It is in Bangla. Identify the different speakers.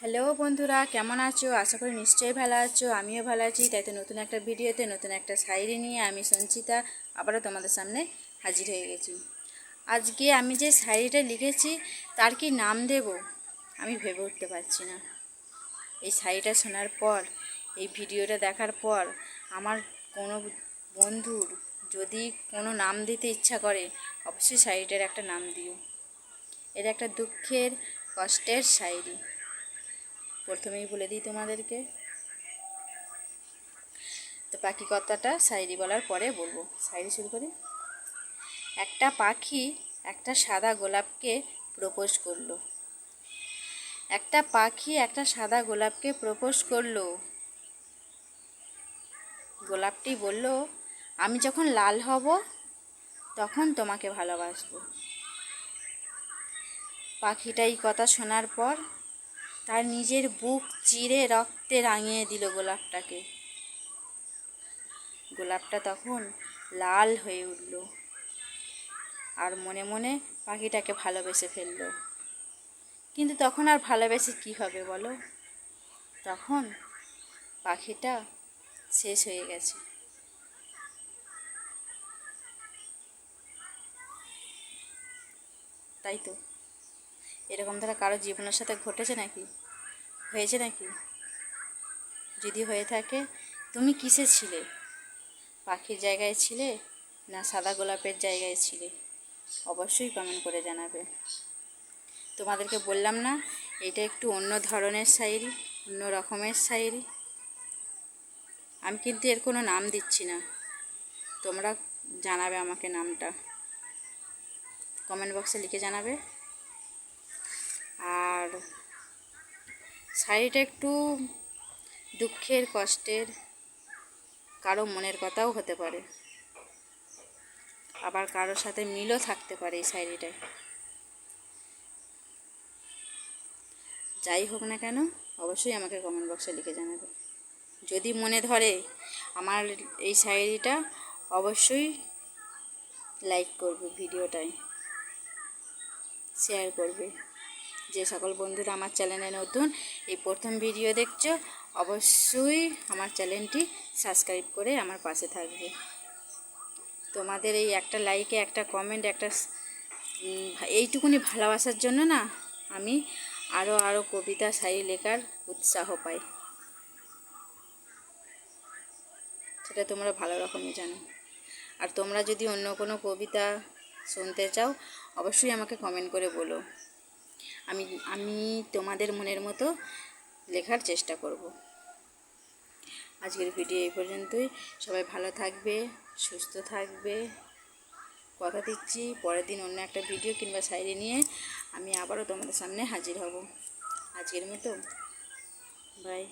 Speaker 1: হ্যালো বন্ধুরা, কেমন আছো? আশা করি নিশ্চয়ই ভালো আছো। আমিও ভালো আছি। তাই তো নতুন একটা ভিডিওতে নতুন একটা শায়রি নিয়ে আমি সঞ্চিতা আবারও তোমাদের সামনে হাজির হয়ে গেছি। আজকে আমি যে শায়রিটা লিখেছি তার কি নাম দেব আমি ভেবে উঠতে পারছি না। এই শায়রিটা শোনার পর, এই ভিডিওটা দেখার পর আমার কোনো বন্ধুর যদি কোনো নাম দিতে ইচ্ছা করে, অবশ্যই শায়রিটার একটা নাম দিও। এর একটা দুঃখের কষ্টের শায়রি। প্রথমেই বলে দিই তোমাদেরকে, তো বাকি কথাটা শায়রি বলার পরে বলবো। শায়রি শুরু করি। একটা পাখি একটা সাদা গোলাপকে প্রপোজ করলো। একটা পাখি একটা সাদা গোলাপকে প্রপোজ করলো। গোলাপটি বলল, আমি যখন লাল হব তখন তোমাকে ভালোবাসবো। পাখিটা এই কথা শোনার পর তার নিজের বুক চিরে রক্তে রাঙিয়ে দিল গোলাপটাকে। গোলাপটা তখন লাল হয়ে উঠল আর মনে মনে পাখিটাকে ভালোবেসে ফেলল। কিন্তু তখন আর ভালোবেসে কী হবে বলো? তখন পাখিটা শেষ হয়ে গেছে। তাই তো, এরকম ধরো কারো জীবনের সাথে ঘটেছে নাকি, হয়েছে নাকি? যদি হয়ে থাকে, তুমি কিসে ছিলে? পাখির জায়গায় ছিলে না সাদা গোলাপের জায়গায় ছিলে? অবশ্যই কমেন্ট করে জানাবে। তোমাদেরকে বললাম না, এটা একটু অন্য ধরনের শায়রি, অন্য রকমের শায়রি। আমি কিন্তু এর কোনো নাম দিচ্ছি না, তোমরা জানাবে আমাকে নামটা, কমেন্ট বক্সে লিখে জানাবে। আর শায়রিটা একটু দুঃখের কষ্টের, কারো মনের কথাও হতে পারে, আবার কারোর সাথে মিলও থাকতে পারে এই শায়রিটায়। যাই হোক না কেন, অবশ্যই আমাকে কমেন্ট বক্সে লিখে জানাবে। যদি মনে ধরে আমার এই শায়রিটা, অবশ্যই লাইক করবে, ভিডিওটায় শেয়ার করবে। যে সকল বন্ধুরা আমার চ্যানেলে নতুন, এই প্রথম ভিডিও দেখছো, অবশ্যই আমার চ্যানেলটি সাবস্ক্রাইব করে আমার পাশে থাকবে। তোমাদের এই একটা লাইকে, একটা কমেন্ট, একটা এইটুকুনি ভালোবাসার জন্য না আমি আরও কবিতা শায়রি লেখার উৎসাহ পাই, সেটা তোমরা ভালো রকমই জানো। আর তোমরা যদি অন্য কোনো কবিতা শুনতে চাও, অবশ্যই আমাকে কমেন্ট করে বলো। আমি আমি তোমাদের মনের মতো লেখার চেষ্টা করব। আজকের ভিডিও এই পর্যন্তই। সবাই ভালো থাকবে, সুস্থ থাকবে। কথা দিচ্ছি, পরের দিন অন্য একটা ভিডিও কিংবা শায়রি নিয়ে আমি আবারও তোমাদের সামনে হাজির হব। আজকের মতো বাই।